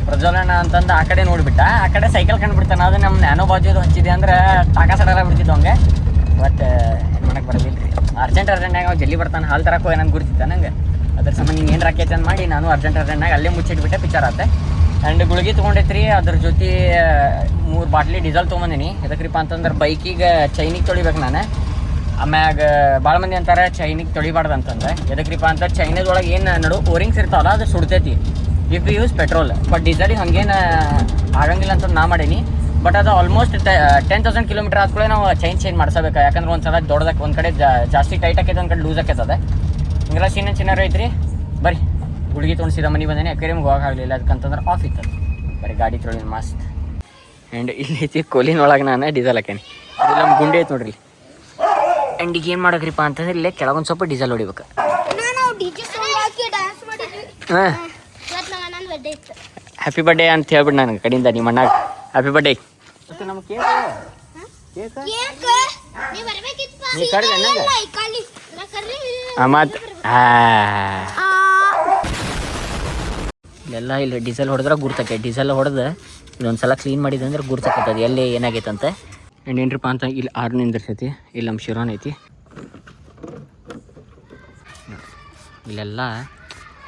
ಪ್ರಜ್ವಲಣ್ಣ ಅಂತಂದು ಆ ಕಡೆ ನೋಡಿಬಿಟ್ಟ. ಆ ಕಡೆ ಸೈಕಲ್ ಕಂಡುಬಿಡ್ತಾನೆ. ಅದು ನಮ್ಮ ನ್ಯಾನೋ ಬಾಜು ಹಚ್ಚಿದೆ ಅಂದ್ರೆ ಟಾಕಾ ಸಡಲ್ಲ ಬಿಡ್ತಿದ್ವು ಹಂಗೆ. ಬಟ್ ಏನು ಮಾಡಕ್ಕೆ ಬರೋದಿಲ್ಲ ರೀ. ಅರ್ಜೆಂಟಾಗ ಅವ ಜಲ್ದಿ ಬರ್ತಾನೆ. ಹಾಲು ತರಕ್ಕೆ ಹೋಗಿ ನನಗೆ ಗುರ್ತಿತ್ತ ನಂಗೆ. ಅದ್ರ ಸಂಬಂಧ ನೀನು ಏನು ರಾಕೈತೆ ಅಂತ ಮಾಡಿ ನಾನು ಅರ್ಜೆಂಟಾಗ ಅಲ್ಲೇ ಮುಚ್ಚಿಟ್ಬಿಟ್ಟೆ ಪಿಕ್ಚರ್ ಆತ. ಆ್ಯಂಡ್ ಗುಳಿಗೆ ತೊಗೊಂಡೈತ್ರಿ. ಅದ್ರ ಜೊತೆ 3 ಬಾಟ್ಲಿ ಡೀಸೆಲ್ ತೊಗೊಂಬಂದಿನಿ. ಎದಕ್ರಿಪ್ಪ ಅಂತಂದ್ರೆ ಬೈಕಿಗೆ ಚೈನಿಗೆ ತೊಳಿಬೇಕು ನಾನು. ಆಮ್ಯಾಗ ಭಾಳ ಮಂದಿ ಅಂತಾರೆ ಚೈನಿಗೆ ತೊಳಿಬಾರ್ದು ಅಂತಂದ್ರೆ. ಎದಕ್ರಿಪ್ಪ ಅಂತ ಚೈನದೊಳಗೆ ಏನು ನಡು ಓರಿಂಗ್ಸ್ ಇರ್ತಾವಲ್ಲ ಅದು ಸುಡ್ತೈತಿ if you use petrol. But ಡೀಸೆಲಿಗೆ ಹಂಗೇನು ಆಗಂಗಿಲ್ಲ ಅಂತ ನಾ ಮಾಡೀನಿ. ಬಟ್ ಅದು ಆಲ್ಮೋಸ್ಟ್ 10,000 ಕಿಲೋಮೀಟರ್ ಆದ್ಕೂಳೆ ನಾವು ಚೈನ್ ಮಾಡಿಸಬೇಕು. ಯಾಕಂದ್ರೆ ಒಂದು ಸಲ ದೊಡ್ಡದಕ್ಕೆ ಒಂದು ಕಡೆ ಜಾಸ್ತಿ ಟೈಟ್ ಆಕೈತೆ, ಒಂದು ಕಡೆ ಲೂಸ್ ಆಕೈತದೆ. ಹಿಂಗೆಲ್ಲ ಚಿನ್ನಾರು ಐತ್ರಿ. ಬರ್ರಿ ಗುಳಿಗೆ ತೊಗೊಂಡು ಸೀದಾ ಮನೆ ಬಂದೇನೆ. ಯಾಕೆ ನಿಮ್ಗೆ ಹೋಗಲಿಲ್ಲ ಅದಕ್ಕಂತಂದ್ರೆ ಆಫ್ ಇತ್ತು. ಬರೀ ಗಾಡಿ ತೊಳಿ ಮಸ್ತ್. ಆ್ಯಂಡ್ ಇಲ್ಲಿ ಐತಿ ಕೊಲಿನೊಳಗೆ ನಾನು ಡೀಸೆಲ್ ಹಾಕೇನಿ. ಅದು ನಮ್ಮ ಗುಂಡಿ ಐತೆ ನೋಡ್ರಿ. ಆ್ಯಂಡ್ ಈಗ ಏನು ಮಾಡೋಕ್ರಿಪ್ಪ ಅಂತಂದ್ರೆ ಇಲ್ಲೇ ಕೆಳಗೊಂದು ಸ್ವಲ್ಪ ಡೀಸೆಲ್ ಹೊಡಿಬೇಕು. ಹಾಂ ಹ್ಯಾಪಿ ಬರ್ಡೇ ಅಂತ ಹೇಳ್ಬಿಟ್ಟು ನನಗೆ ಕಡೆಯಿಂದ ನಿಮ್ಮ ಅಣ್ಣಾಗ ಹ್ಯಾಪಿ ಬರ್ಡೇ. ಮತ್ತು ನಮ್ಮ ಕೇಕ್ ನೀ ಕರೆದೆ ನನಗೆ ಮತ್ತು ಇಲ್ಲೆಲ್ಲ ಇಲ್ಲಿ ಡೀಸೆಲ್ ಹೊಡೆದ್ರೆ ಗುರ್ತಕ್ಕೆ. ಡೀಸೆಲ್ ಹೊಡೆದು ಇದೊಂದು ಸಲ ಕ್ಲೀನ್ ಮಾಡಿದೆ ಅಂದ್ರೆ ಗುರ್ತಕ್ಕಂಥದ್ದು ಎಲ್ಲಿ ಏನಾಗೈತೆ ಅಂತ. ಆ್ಯಂಡ್ ಏನ್ರಪ್ಪ ಅಂತ ಇಲ್ಲಿ 6 ನಿಂದಿರ್ತೈತಿ. ಇಲ್ಲಿ ನಮ್ಮ ಶಿರೋನ್ ಐತಿ. ಇಲ್ಲೆಲ್ಲ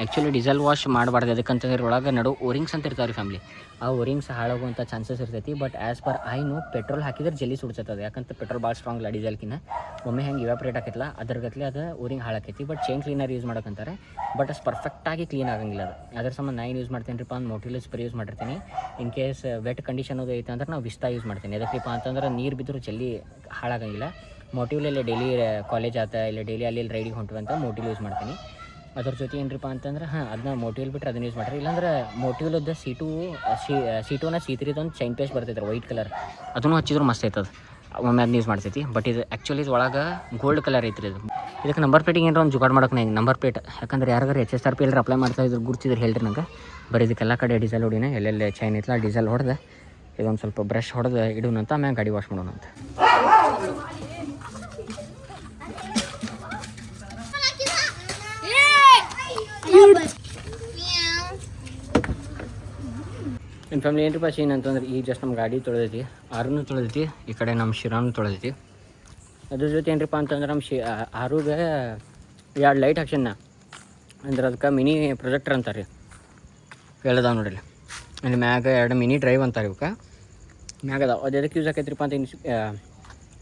ಆ್ಯಕ್ಚುಲಿ ಡೀಸೆಲ್ ವಾಶ್ ಮಾಡಬಾರ್ದು. ಅದಕ್ಕಂತಂದ್ರೆ ಒಳಗೆ ನಡು ಓರಿಂಗ್ಸ್ ಅಂತ ಇರ್ತಾವೆ ರೀ ಫ್ಯಾಮ್ಲಿ. ಆ ಓರಿಂಗ್ಸ್ ಹಾಳಾಗುವಂಥ ಚಾನ್ಸಸ್ ಇರ್ತೈತಿ. ಬಟ್ ಆ್ಯಸ್ ಪರ್ ಐನು ಪೆಟ್ರೋಲ್ ಹಾಕಿದ್ರೆ ಜಲ್ದಿ ಸುಡ್ಸತ್ತದು. ಯಾಕಂತ ಪೆಟ್ರೋಲ್ ಭಾಳ ಸ್ಟ್ರಾಂಗ್ ಇಲ್ಲ ಡೀಸೆಲ್ಕಿನ್ನ. ಒಮ್ಮೆ ಹೆಂಗೆ ಇವಾಪ್ರೇಟ್ ಆಕೈತಿಲ್ಲ ಅದ್ರ ಗತ್ಲೆ ಅದು ಓರಿಂಗ್ ಹಾಳಾಕೈತಿ. ಬಟ್ ಚೈನ್ ಕ್ಲೀನರ್ ಯೂಸ್ ಮಾಡೋಕ್ಕಂತಾರೆ. ಬಟ್ ಅಷ್ಟು ಪರ್ಫೆಕ್ಟಾಗಿ ಕ್ಲೀನ್ ಆಗಂಗಿಲ್ಲ ಅದು. ಅದ್ರ ಸಂಬಂಧ ನಾನು ಯೂಸ್ ಮಾಡ್ತೀನಿ ರೀಪ್ಪ ಅಂದ್ರೆ ಮೋಟಿಲ್ ಸ್ಪ್ರೇ ಯೂಸ್ ಮಾಡಿರ್ತೀನಿ. ಇನ್ ಕೇಸ್ ವೆಟ್ ಕಂಡೀಷನ್ ಅದು ಐತೆ ಅಂದ್ರೆ ನಾವು ವಿಸ್ತಾ ಯೂಸ್ ಮಾಡ್ತೀನಿ. ಅದಕ್ಕಿಪ್ಪ ಅಂತಂದ್ರೆ ನೀರು ಬಿದ್ದರೂ ಜಲ್ದಿ ಹಾಳಾಗಂಗಿಲ್ಲ. ಮೋಟಿವ್ಲಲ್ಲಿ ಡೈಲಿ ಕಾಲೇಜ್ ಆತ ಇಲ್ಲ ಡೈಲಿ ಅಲ್ಲಿ ರೈಡಿಗೆ ಹೊಂಟುವಂತ ಮೋಟಿವ್ ಯೂಸ್ ಮಾಡ್ತೀನಿ. ಅದ್ರ ಜೊತೆ ಏನ್ರಿಪ್ಪ ಅಂತಂದ್ರೆ ಅದನ್ನ ಮೋಟಿವ್ಲ್ ಬಿಟ್ಟರೆ ಅದನ್ನ ಯೂಸ್ ಮಾಡ್ರಿ. ಇಲ್ಲಾಂದ್ರೆ ಮೋಟಿವ್ಲದ್ದು C2ನ C3 ಒಂದು ಚೈನ್ ಪೇಸ್ಟ್ ಬರ್ತೈತೆ ವೈಟ್ ಕಲರ್. ಅದನ್ನು ಹಚ್ಚಿದ್ರು ಮಸ್ತ್ ಐತದ. ಒಮ್ಮೆ ಅದನ್ನ ಯೂಸ್ ಮಾಡ್ತೈತಿ. ಬಟ್ ಇದು ಆ್ಯಕ್ಚುಲಿ ಇದು ಒಳಗೆ ಗೋಲ್ಡ್ ಕಲರ್ ಐತ್ರಿ. ಇದು ಇದಕ್ಕೆ ನಂಬರ್ ಪ್ಲೇಟಿಗೆ ಏನಾರ ಒಂದು ಜುಗಾಡ್ ಮಾಡೋಕೆ ನಂಗೆ ನಂಬರ್ ಪ್ಲೇಟ್. ಯಾಕಂದ್ರೆ ಯಾರಿಗಾರು HSRP ಎಲ್ಲರೂ ಅಪ್ಲೈ ಮಾಡ್ತಾ ಇದ್ರು ಗುರ್ತಿದ್ರೆ ಹೇಳ್ರಿ ನಂಗೆ. ಬರೀ ಇದಕ್ಕೆಲ್ಲ ಕಡೆ ಡೀಸೆಲ್ ಹೊಡಿನ ಎಲ್ಲೆಲ್ಲಿ ಚೈನ್ ಐತಲ್ಲ ಡೀಸೆಲ್ ಹೊಡೆದು ಇದೊಂದು ಸ್ವಲ್ಪ ಬ್ರಷ್ ಹೊಡೆದು ಇಡೋಣಂತ. ಆಮ್ಯಾಗ ಗಾಡಿ ವಾಶ್ ಮಾಡೋಣ ಅಂತ. ನನ್ನ ಫ್ಯಾಮಿಲಿ ಏನ್ರಿಪ್ಪ ಸೀನ್ ಅಂತಂದ್ರೆ ಈಗ ಜಸ್ಟ್ ನಮ್ಮ ಗಾಡಿ ತೊಳೆದೈತಿ, ಆರುನು ತೊಳೆದೈತಿ, ಈ ಕಡೆ ನಮ್ಮ ಶಿರಾನು ತೊಳೆದೈತಿ. ಅದ್ರ ಜೊತೆ ಏನ್ರಿಪ್ಪ ಅಂತಂದ್ರೆ ನಮ್ಮ ಆರುಗೆ 2 ಲೈಟ್ ಹಾಕ್ಸನ್ನ. ಅಂದ್ರೆ ಅದಕ್ಕೆ ಮಿನಿ ಪ್ರೊಜೆಕ್ಟರ್ ಅಂತಾರೆ ರೀ, ಹೇಳದಾವ ನೋಡ್ರಿ. ಅಲ್ಲಿ ಮ್ಯಾಗ 2 ಮಿನಿ ಡ್ರೈವ್ ಅಂತಾರೆ ಇವಕ್ಕೆ. ಮ್ಯಾಗ ಅದಾವ. ಅದು ಎದಕ್ಕೆ ಯೂಸ್ ಆಕೈತ್ರಿಪ್ಪ ಅಂತ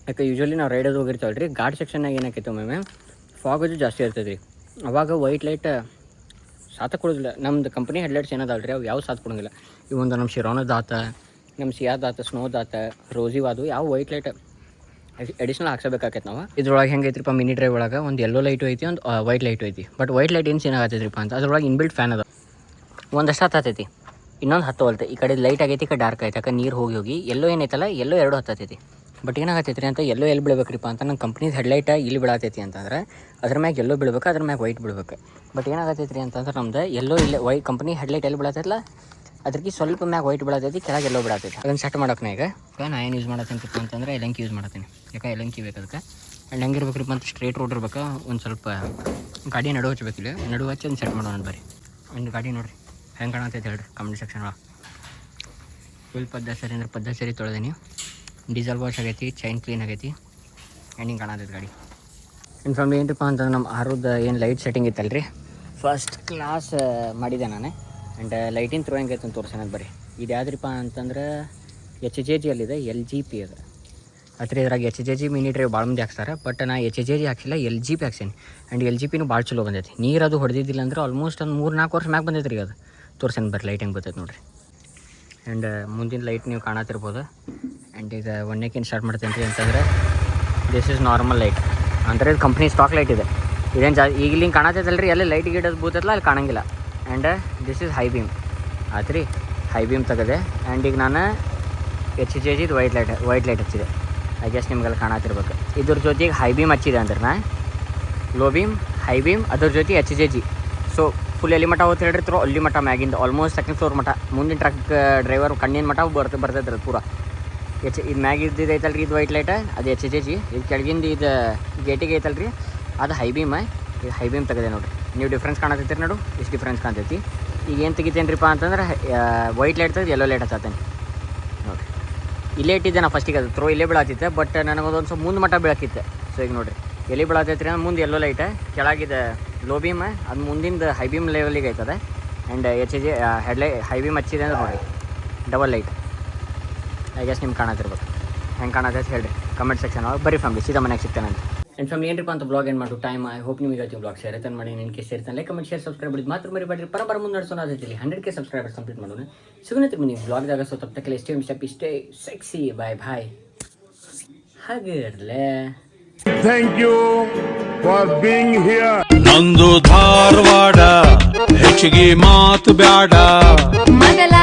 ಯಾಕೆ ಯೂಶ್ವಲಿ ನಾವು ರೈಡೋದು ಹೋಗಿರ್ತಾವಲ್ಲ ರೀ, ಘಾಟ್ ಸೆಕ್ಷನ್ನಾಗ ಏನಾಕೈತೆ ಒಮ್ಮೆ ಫಾಗು ಜಾಸ್ತಿ ಇರ್ತೈತೆ ರೀ. ಅವಾಗ ವೈಟ್ ಲೈಟ್ ಸಾಥ ಕೊಡೋದಿಲ್ಲ. ನಮ್ದು ಕಂಪ್ನಿ ಹೆಡ್ಲೈಟ್ಸ್ ಏನದಲ್ಲ ರೀ, ಅವು ಯಾವ ಸಾಥ ಕೊಡೋಂಗಿಲ್ಲ. ಇವೊಂದು ನಮ್ಮ ಶಿರೋನದಾತ, ನಮ್ಮ ಸಿಯಾದಾತ, ಸ್ನೋದಾತ, ರೋಸಿವಾದು ಯಾವ ವೈಟ್ ಲೈಟ್ ಅಡಿಷ್ನಲ್ ಹಾಕ್ಸಬೇಕಾಕೈತೆ ನಾವು. ಇದ್ರೊಳಗೆ ಹೆಂಗೆ ಐತ್ರಿಪ್ಪ ಮಿನಿ ಡ್ರೈವ್ ಒಳಗೆ ಒಂದು ಯೆಲ್ಲೋ ಲೈಟು ಐತಿ, ಒಂದು ವೈಟ್ ಲೈಟು ಐತಿ. ಬಟ್ ವೈಟ್ ಲೈಟ್ ಏನು ಏನಾಗತ್ತೈತ್ರಿಪ್ಪ ಅಂತ ಅದ್ರೊಳಗೆ ಇನ್ಬಿಲ್ಟ್ ಫ್ಯಾನ್ ಅದ. ಒಂದಷ್ಟು ಹತ್ತೈತಿ, ಇನ್ನೊಂದು 10 ವೋಲ್ಟ್. ಈ ಕಡೆ ಲೈಟ್ ಆಗೈತಿ, ಈ ಕಡೆ ಡಾರ್ಕ್ ಐತೆ. ಯಾಕೆ ನೀರು ಹೋಗಿ ಎಲ್ಲೋ ಏನೈತಲ್ಲ ಎಲ್ಲೋ 2 ಹತ್ತೈತಿ. ಬಟ್ ಏನಾಗತ್ತೈತ್ರಿ ಅಂತ ಎಲ್ಲೋ ಎಲ್ಲಿ ಬೀಳ್ಬೇಕ್ರಿಪ್ಪ ಅಂತ ನನ್ನ ಕಂಪ್ನೀದು ಹೆಡ್ಲೈಟ್ ಇಲ್ಲಿ ಬೀಳತೈತಿ ಅಂತಂದ್ರೆ ಅದ್ರ ಮ್ಯಾಗ ಎಲ್ಲೋ ಬೀಳ್ಬೇಕು, ಅದ್ರ ಮ್ಯಾಗ ವೈಟ್ ಬೀಳ್ಬೇಕು. ಬಟ್ ಏನಾಗತ್ತೈತ್ರಿ ಅಂತಂದ್ರೆ ನಮ್ದು ಎಲ್ಲೋ ಇಲ್ಲ ವೈಟ್ ಕಂಪ್ನಿ ಹೆಡ್ಲೈಟ್ ಎಲ್ಲಿ ಬೀಳತೈತಲ್ಲ ಅದ್ರಿಗೆ ಸ್ವಲ್ಪ ಮ್ಯಾಗ ವೈಟ್ ಬೀಳತೈತಿ, ಕೆಳಗೆ ಎಲ್ಲೋ ಬಿಡತೈತಿ. ಅದನ್ನು ಸೆಟ್ ಮಾಡೋಕೆ ಈಗ ನಾ ಏನು ಯೂಸ್ ಮಾಡತ್ತೀನಿಪ್ಪ ಅಂತಂದ್ರೆ ಎಲಂಕಿ ಯೂಸ್ ಮಾಡತ್ತೀನಿ. ಯಾಕೆ ಎಲಂಕಿ ಬೇಕು ಅದಕ್ಕೆ. ಆ್ಯಂಡ್ ಹೆಂಗಿರ್ಬೇಕ್ರಿಪ್ಪ ಅಂತ ಸ್ಟ್ರೇಟ್ ರೋಡ್ ಇರ್ಬೇಕು. ಒಂದು ಸ್ವಲ್ಪ ಗಾಡಿ ನಡು ಹಚ್ಬೇಕಿಲ್ಲ, ನಡು ಹಚ್ಚಿ ಒಂದು ಸೆಟ್ ಮಾಡೋಣ ಬರ್ರಿ. ಒಂದು ಗಾಡಿ ನೋಡಿರಿ ಹೆಂಗೆ ಕಾಣತೈತೆ ಹೇಳ್ರಿ ಕಮೆಂಟ್ ಸೆಕ್ಷನ್ ಒಳಗೆ. ಫುಲ್ ಪದ್ಧತಿ ಅಂದ್ರೆ ಪದ್ಧತಿ ತೊಳೆದೀನಿ. ಡೀಸೆಲ್ ವಾಶ್ ಆಗೈತಿ, ಚೈನ್ ಕ್ಲೀನ್ ಆಗೈತಿ, ಆ್ಯಂಡ್ ಹಿಂಗೆ ಕಾಣತೈತೆ ಗಾಡಿ. ಇನ್ನು ಫ್ಯಾಮಿಲಿ ಏನಪ್ಪ ಅಂತಂದ್ರೆ ನಮ್ಮ ಆರುದ ಏನು ಲೈಟ್ ಸೆಟ್ಟಿಂಗ್ ಇತ್ತಲ್ಲ ರೀ, ಫಸ್ಟ್ ಕ್ಲಾಸ್ ಮಾಡಿದೆ ನಾನು. ಆ್ಯಂಡ್ ಲೈಟಿನ ಥ್ರೋ ಹೆಂಗೈತೆ ಅಂತ ತೋರಿಸೋಣ ಬರ್ರಿ. ಇದು ಯಾವ್ದ್ರಿಪ್ಪ ಅಂತಂದ್ರೆ HJG ಅಲ್ಲಿದೆ, LGP ಅದು. ಆದರೆ ಇದ್ರಾಗ HJG ಮಿನಿ ಡ್ರೈವ್ ಭಾಳ ಮಂದಿ ಹಾಕ್ತಾರೆ. ಬಟ್ ನಾ HJG ಹಾಕಿಲ್ಲ, LGP ಹಾಕ್ಸೀನಿ. ಆ್ಯಂಡ್ LGPನೂ ಭಾಳ ಚಲೋ ಬಂದೈತಿ. ನೀರು ಅದು ಹೊಡೆದಿದ್ದಿಲ್ಲ ಅಂದ್ರೆ ಆಲ್ಮೋಸ್ಟ್ ಒಂದು 3-4 ವರ್ಷ ಮ್ಯಾಗ ಬಂದೈತೆ ರೀ ಅದು. ತೋರಿಸೋಣ ಬರ್ರಿ ಲೈಟ್ ಹೆಂಗೆ ಬರ್ತೈತೆ ನೋಡಿರಿ. ಆ್ಯಂಡ್ ಮುಂದಿನ ಲೈಟ್ ನೀವು ಕಾಣತಿರ್ಬೋದು. ಆ್ಯಂಡ್ ಇದು ಒಣ್ಣೆಕಿನ್ ಸ್ಟಾರ್ಟ್ ಮಾಡ್ತೇನೆ ರೀ ಅಂತಂದರೆ ದಿಸ್ ಇಸ್ ನಾರ್ಮಲ್ ಲೈಟ್. ಅಂದರೆ ಇದು ಕಂಪ್ನಿ ಸ್ಟಾಕ್ ಲೈಟ್ ಇದೆ. ಇದೇನು ಈಗ ಇಲ್ಲಿ ಕಾಣತೈತಲ್ಲ ರೀ, ಎಲ್ಲಿ ಲೈಟ್ ಗಿಡದು ಬೂತೈತಲ್ಲ ಅಲ್ಲಿ ಕಾಣಂಗಿಲ್ಲ. And this is high beam ಆಯ್ತು ರೀ, ಹೈ ಬೀಮ್ ತೆಗೆದೆ. ಆ್ಯಂಡ್ ಈಗ ನಾನು HJGದು ವೈಟ್ ಲೈಟ್ ಹಚ್ಚಿದೆ. ಐ ಗೆಸ್ ನಿಮ್ಗೆಲ್ಲ ಕಾಣತಿರ್ಬೇಕು. ಇದ್ರ ಜೊತೆಗೆ ಹೈ ಬೀಮ್ ಹಚ್ಚಿದೆ ಅಂದ್ರೆ ನಾ ಲೋ ಬೀಮ್, ಹೈ ಬೀಮ್, ಅದ್ರ ಜೊತೆ HJG. ಸೊ ಫುಲ್ ಎಲ್ಲಿ ಮಟ್ಟ ಹೋಗ್ತು ಹೇಳ್ರಿ ತ್ರೋ ಅಲ್ಲಿ ಮಟ್ಟ ಮ್ಯಾಗಿಂದ ಆಲ್ಮೋಸ್ಟ್ 2nd ಫ್ಲೋರ್ ಮಟ್ಟ. ಮುಂದಿನ ಟ್ರಕ್ ಡ್ರೈವರ್ ಕಣ್ಣಿನ ಮಟ್ಟ ಬರ್ತೈತೆ ಅದು ಪೂರ. ಇದು ಮ್ಯಾಗ ಇದ್ದಿದ್ದು ಐತಲ್ರಿ ಇದು ವೈಟ್ ಲೈಟ್ ಅದು ಎಚ್ ಜಿ ಇದು ಕೆಳಗಿಂದ ಇದು ಗೇಟಿಗೆ ಐತಲ್ರಿ ಅದು ಹೈ ಬೀಮ್. ಇದು ಹೈ ಬೀಮ್ ತೆಗೆದೆ ನೋಡಿರಿ, ನೀವು ಡಿಫ್ರೆನ್ಸ್ ಕಾಣತೈತಿ ನೋಡು, ಇಷ್ಟು ಡಿಫ್ರೆನ್ಸ್ ಕಾಣ್ತೈತಿ. ಈಗ ಏನು ತೆಗಿತೇನ್ರಿಪ್ಪ ಅಂತಂದ್ರೆ ವೈಟ್ ಲೈಟ್ ತೆಗೆದು ಯೆಲ್ಲೋ ಲೈಟ್ ಹಚ್ಚತ್ತೇನೆ ನೋಡಿರಿ. ಇಲ್ಲೇ ಇಟ್ಟಿದ್ದೆ ನಾ ಫಸ್ಟಿಗೆ, ಅದು ಇಲ್ಲೇ ಬೀಳತ್ತಿತ್ತೆ, ಬಟ್ ನನಗೊಂದು ಸ್ವಲ್ಪ ಮುಂದೆ ಮಟ್ಟ ಬೀಳಕ್ಕಿತ್ತೆ. ಸೊ ಈಗ ನೋಡಿರಿ ಎಲ್ಲಿ ಬೀಳತ್ತೈತ್ರಿ ಅಂದ್ರೆ ಮುಂದೆ ಯೆಲ್ಲೋ ಲೈಟ್, ಕೆಳಗಿದೆ ಲೋ ಬೀಮ್, ಅದು ಮುಂದಿಂದ ಹೈ ಬೀಮ್ ಲೆವೆಲಿಗೆ ಐತದೆ. And H G headlight high beam ಹಚ್ಚಿದೆ ಅಂದ್ರೆ ನೋಡಿರಿ ಡಬಲ್ ಲೈಟ್. ಐ ಗೆಸ್ ನಿಮ್ಗೆ ಕಾಣತ್ತಿರ್ಬೇಕು, ಹೆಂಗೆ ಕಾಣತ್ತೈತೆ ಹೇಳ್ರಿ ಕಮೆಂಟ್ ಸೆಕ್ಷನ್ ಒಳಗೆ. ಬರೀ ಫ್ಯಾಮಿಲಿ ಸೀದಾ ಮನೆಗೆ ಸಿಗ್ತಾನೆ ಅಂತ. ಆ್ಯಂಡ್ ಫ್ಯಾಮಿಲಿ ಏನ್ರಿಪ್ಪ ಅಂತ ಬ್ಲಾಗ್ ಏನು ಮಾಡು ಟೈಮ್. ಐ ಹೋಪ್ ನಿಮಗೆ ಇವತ್ತು ಬ್ಲಾಗ್ ಶೇರ್ ಆಯ್ತು ಮಾಡಿ. ನಿನ್ನ ಕೇಸ್ ಸೇರ್ತಾನೆ ಲೈಕ್ ಕಮೆಂಟ್ ಶೇರ್ ಸಬ್ಸ್ಕ್ರೈಬ್ ಮಾಡಿದ್ದು ಮಾತ್ರ ಮರಿಬೇಡ್ರಿ. ಪರಬರ ಮುಂದೆ ನಡೆಸೋಣ ಅದೈತಿ 100K ಸಬ್ಸ್ಕ್ರೈಬರ್ಸ್ ಕಂಪ್ಲೀಟ್ ಮಾಡೋಣ. ಸಿಗೋಣ ನೀವು ಬ್ಲಾಗ್ದಾಗ. ಸೊ ತಪ್ಪಕ್ಕೆ ಇಷ್ಟೇ ಸೆಕ್ಸಿ ಬಾಯ್ ಹಾಗಿರಲೇ. Thank you for being here. ನಂದು ಧಾರವಾಡ ಹೆಚ್ಚಿಗೆ ಮಾತು ಬ್ಯಾಡ ಮೊದಲ